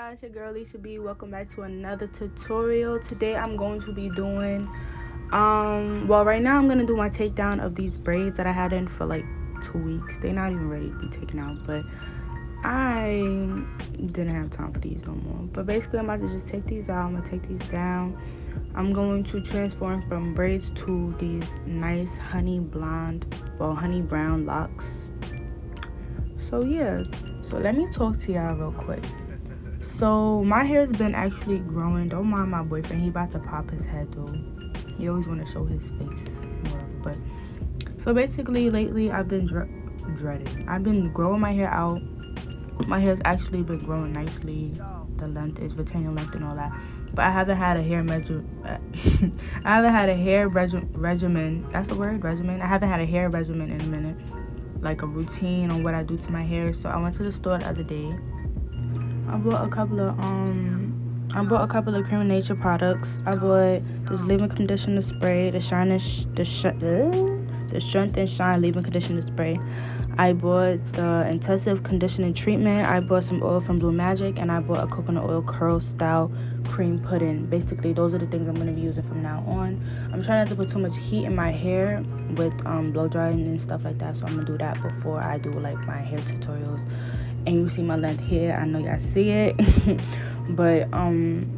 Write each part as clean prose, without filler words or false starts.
guys, your girl Alisha Bee. Welcome back to another tutorial. Today I'm going to be doing well, right now I'm gonna do my takedown of these braids that I had in for like 2 weeks. They're not even ready to be taken out, but I didn't have time for these no more. But basically I'm about to just take these out. I'm gonna take these down. I'm going to transform from braids to these nice honey brown locks. So yeah, so let me talk to y'all real quick. So my hair's been actually growing. Don't mind my boyfriend, he about to pop his head though. He always want to show his face, whatever. But so basically lately I've been dreading. I've been growing my hair out. My hair's actually been growing nicely. The length is retaining length and all that. But I haven't had a hair regimen. That's the word, regimen. I haven't had a hair regimen in a minute, like a routine on what I do to my hair. So I went to the store the other day. I bought a couple of Cream of Nature products. I bought this leave-in conditioner spray, the Strength and Shine leave-in conditioner spray. I bought the intensive conditioning treatment. I bought some oil from Blue Magic, and I bought a coconut oil curl style cream pudding. Basically, those are the things I'm going to be using from now on. I'm trying not to put too much heat in my hair with blow drying and stuff like that, so I'm going to do that before I do like my hair tutorials. And you see my length here, I know y'all see it. But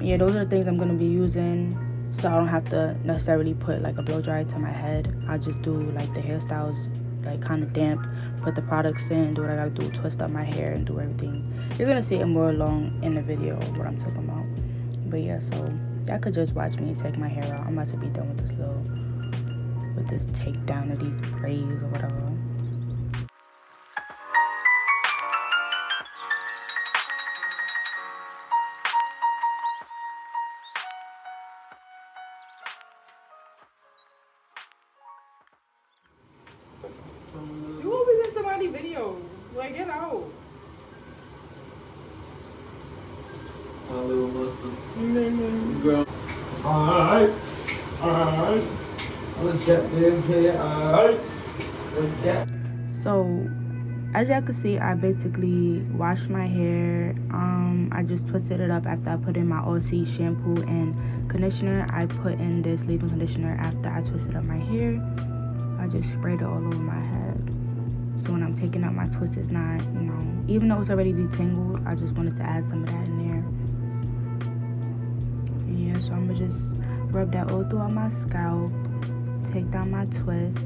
yeah, those are the things I'm going to be using, so I don't have to necessarily put like a blow dryer to my head. I just do like the hairstyles like kind of damp, put the products in, do what I gotta do, twist up my hair and do everything. You're gonna see it more along in the video of what I'm talking about. But yeah, so y'all could just watch me take my hair out. I'm about to be done with this takedown of these braids or whatever. You always in somebody's videos. Like, get out. My little muscle. Girl. Alright. Let's get them here. Alright. So as y'all can see, I basically washed my hair. I just twisted it up after I put in my AUSSIE shampoo and conditioner. I put in this leave-in conditioner after I twisted up my hair. I just sprayed it all over my head. So when I'm taking out my twist, it's not, even though it's already detangled, I just wanted to add some of that in there. Yeah, so I'm gonna just rub that all throughout my scalp, take down my twist.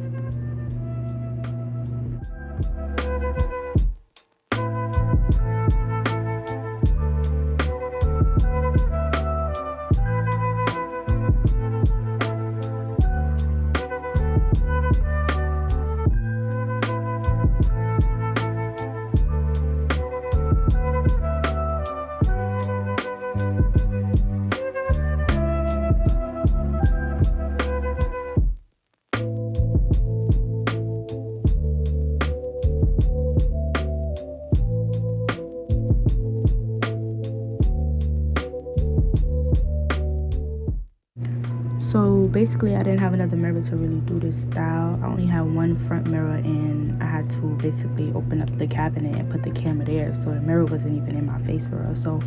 So basically I didn't have another mirror to really do this style. I only had one front mirror, and I had to basically open up the cabinet and put the camera there, so the mirror wasn't even in my face for real. So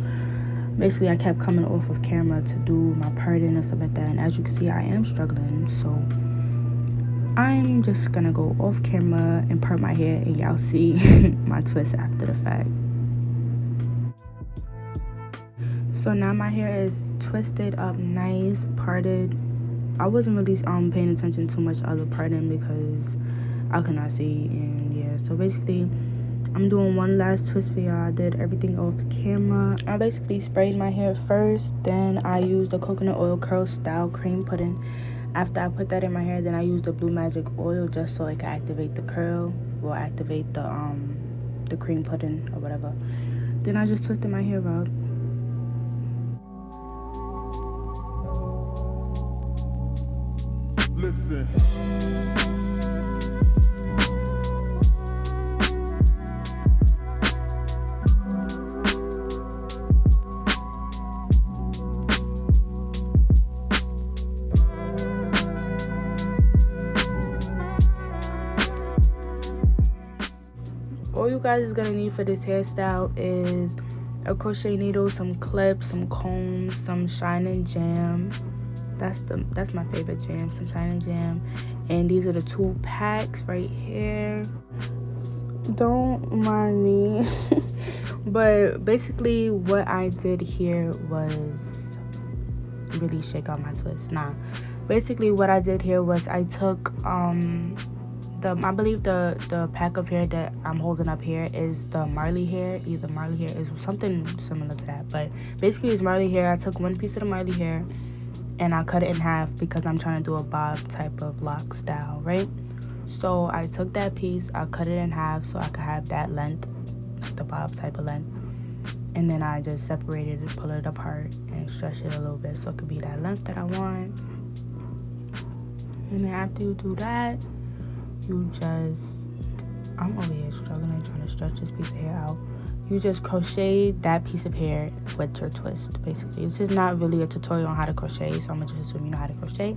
basically I kept coming off of camera to do my parting and stuff like that, and as you can see I am struggling, so I'm just gonna go off camera and part my hair, and y'all see my twist after the fact. So now my hair is twisted up nice, parted. I wasn't really paying attention too much to other parting because I could not see, and yeah, so basically I'm doing one last twist for y'all. I did everything off camera. I basically sprayed my hair first, then I used the coconut oil curl style cream pudding. After I put that in my hair, then I used the Blue Magic oil just so it could activate the curl, or activate the cream pudding or whatever. Then I just twisted my hair up. Listen. All you guys is gonna need for this hairstyle is a crochet needle, some clips, some combs, some shine and jam. That's my favorite jam, some shine and jam. And these are the 2 packs right here. Don't mind me. But basically what I did here was really shake out my twist. Basically what I did here was I took I believe the pack of hair that I'm holding up here is the Marley hair. Either Marley hair is something similar to that, but basically it's Marley hair. I took 1 piece of the Marley hair and I cut it in half because I'm trying to do a bob type of lock style, right? So I took that piece, I cut it in half so I could have that length, like the bob type of length. And then I just separated it, pull it apart, and stretch it a little bit so it could be that length that I want. And then after you do that, you just, I'm over here struggling trying to stretch this piece of hair out. You just crochet that piece of hair with your twist, basically. This is not really a tutorial on how to crochet, so I'm gonna just assume you know how to crochet.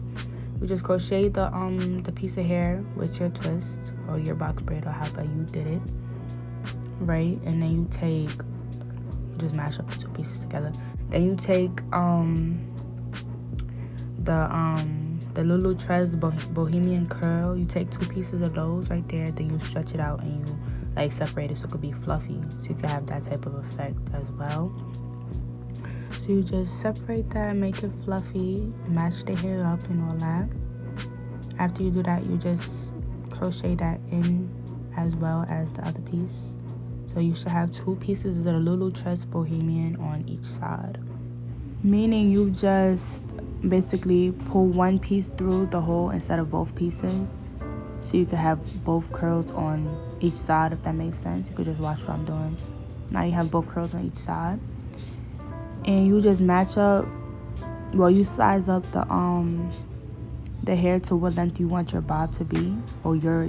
You just crochet the piece of hair with your twist or your box braid or however you did it, right? And then you just mash up the 2 pieces together. Then you take the LULUTRESS Bohemian curl. You take 2 pieces of those right there. Then you stretch it out and you like separate it so it could be fluffy, so you can have that type of effect as well. So you just separate that, make it fluffy, match the hair up and all that. After you do that, you just crochet that in as well as the other piece. So you should have 2 pieces of the LULUTRESS Bohemian on each side, meaning you just basically pull 1 piece through the hole instead of both pieces, so you can have both curls on each side, if that makes sense. You could just watch what I'm doing. Now you have both curls on each side, and you just match up, well, you size up the hair to what length you want your bob to be, or your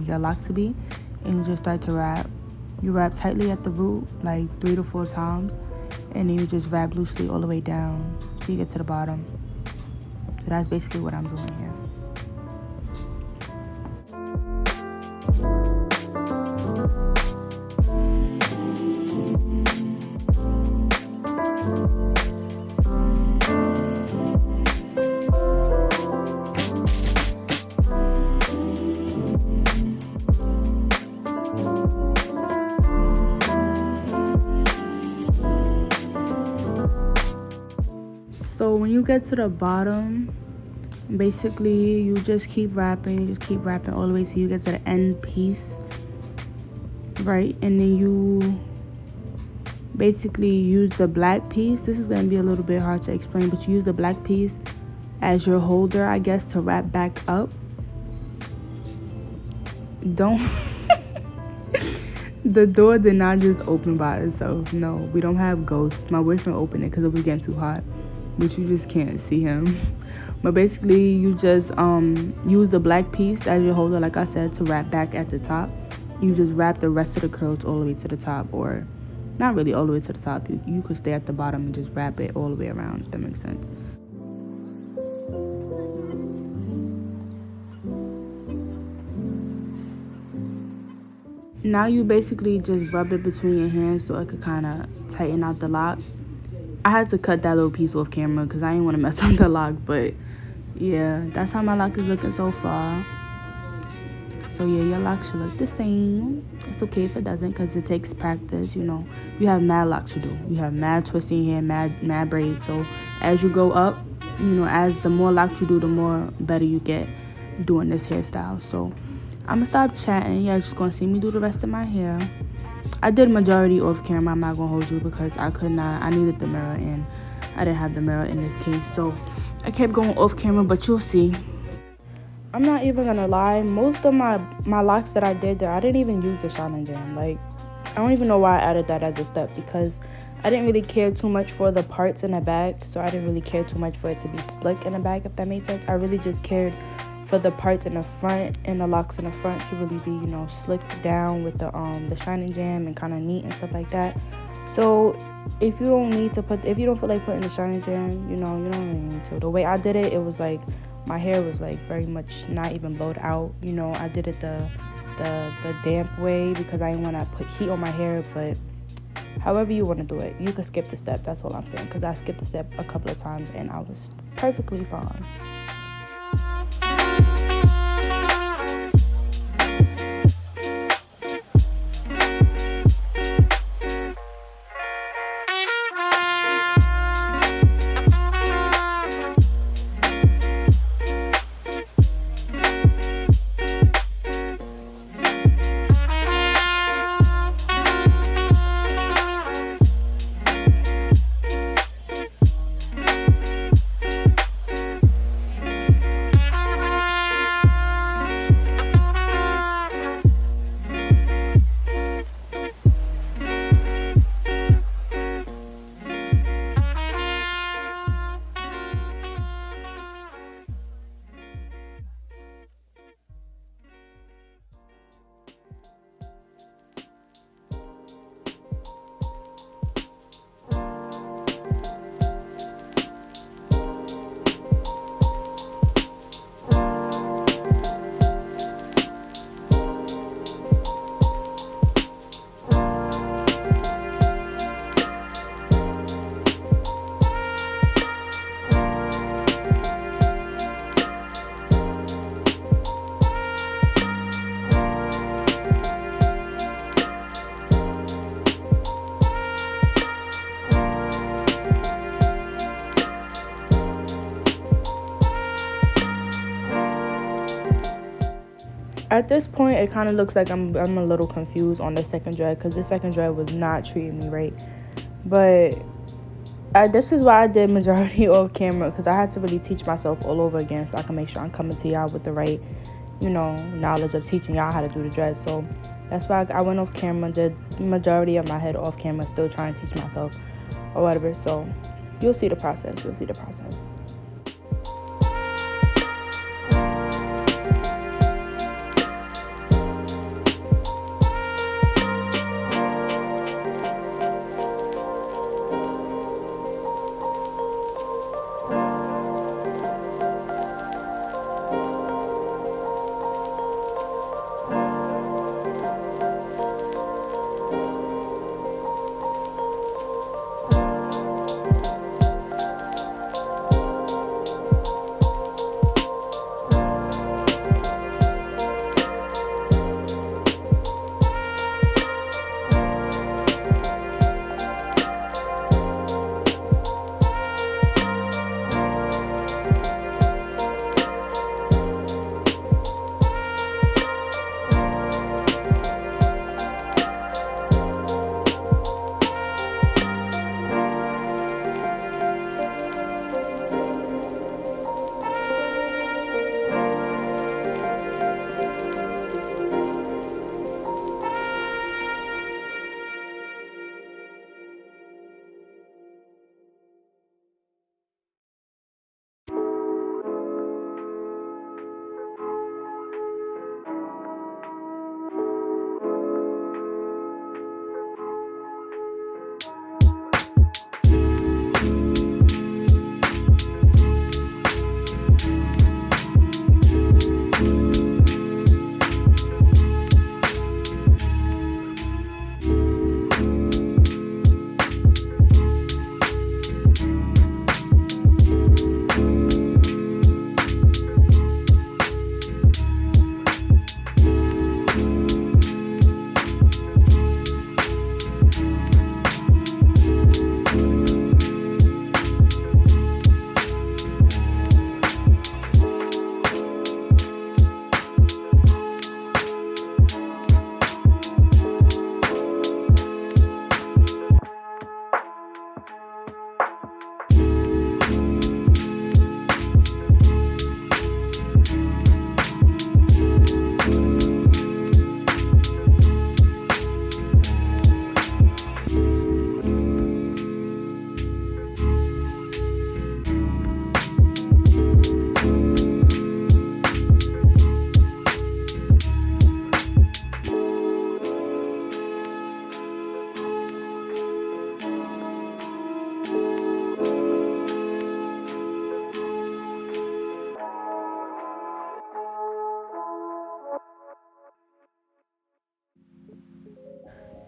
lock to be, and you just start to wrap. You wrap tightly at the root like 3 to 4 times, and then you just wrap loosely all the way down till you get to the bottom. So that's basically what I'm doing here. So when you get to the bottom, basically you just keep wrapping all the way till you get to the end piece, right? And then you basically use the black piece. This is going to be a little bit hard to explain, but you use the black piece as your holder, I guess, to wrap back up. Don't the door did not just open by itself. No, we don't have ghosts. My boyfriend opened it because it was getting too hot, but you just can't see him. But basically you just use the black piece as your holder, like I said, to wrap back at the top. You just wrap the rest of the curls all the way to the top, or not really all the way to the top. You could stay at the bottom and just wrap it all the way around, if that makes sense. Now you basically just rub it between your hands so it could kind of tighten out the lock. I had to cut that little piece off camera because I didn't want to mess up the lock, but yeah, that's how my lock is looking so far. So yeah, your lock should look the same. It's okay if it doesn't because it takes practice, you know. You have mad locks to do. You have mad twisting here, mad braids. So as you go up, you know, as the more locks you do, the more better you get doing this hairstyle. So I'm gonna stop chatting. Y'all just gonna see me do the rest of my hair. I did majority off camera. I'm not gonna hold you because I could not. I needed the mirror and I didn't have the mirror in this case, so I kept going off camera, but you'll see. I'm not even gonna lie, most of my locks that I did there, I didn't even use the shine and jam. Like, I don't even know why I added that as a step, because I didn't really care too much for the parts in the back, so I didn't really care too much for it to be slick in the back, if that made sense. I really just cared for the parts in the front and the locks in the front to really be, you know, slicked down with the shine and jam and kind of neat and stuff like that. So if you don't feel like putting the shine and jam, you know, you don't really need to. The way I did it, it was like my hair was like very much not even blowed out. You know, I did it the damp way because I didn't want to put heat on my hair, but However you want to do it. You can skip the step. That's all I'm saying. Because I skipped the step a couple of times and I was perfectly fine. At this point, it kind of looks like I'm a little confused on the second dread because the second dread was not treating me right. But this is why I did majority off camera, because I had to really teach myself all over again so I can make sure I'm coming to y'all with the right, knowledge of teaching y'all how to do the dreads. So that's why I went off camera, did majority of my head off camera, still trying to teach myself or whatever. So you'll see the process. You'll see the process.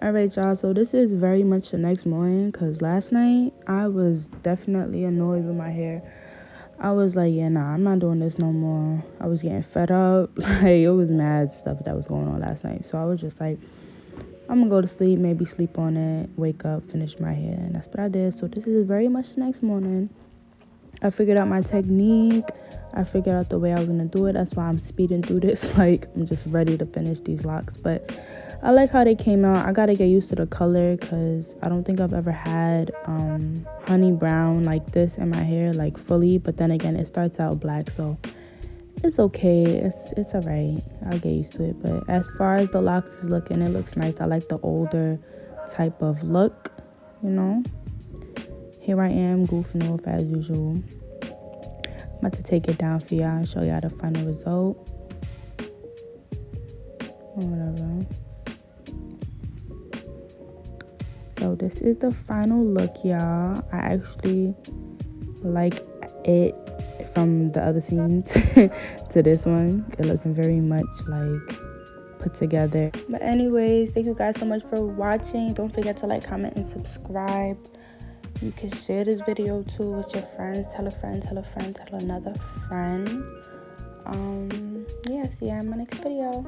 Alright, y'all, so this is very much the next morning because last night I was definitely annoyed with my hair. I was like, yeah, nah, I'm not doing this no more. I was getting fed up. Like, it was mad stuff that was going on last night. So I was just like, I'm gonna go to sleep, maybe sleep on it, wake up, finish my hair, and that's what I did. So this is very much the next morning. I figured out my technique. I figured out the way I was gonna do it. That's why I'm speeding through this. Like, I'm just ready to finish these locks. But I like how they came out. I gotta get used to the color because I don't think I've ever had honey brown like this in my hair, like fully. But then again, it starts out black, so it's okay. It's alright. I'll get used to it. But as far as the locks is looking, it looks nice. I like the older type of look, you know. Here I am goofing off as usual. I'm about to take it down for y'all and show y'all the final result. Or whatever. So this is the final look, y'all. I actually like it from the other scenes to this one. It looks very much like put together. But anyways, thank you guys so much for watching. Don't forget to like, comment, and subscribe. You can share this video too with your friends. Tell a friend, tell a friend, tell another friend. Yeah, see you in my next video.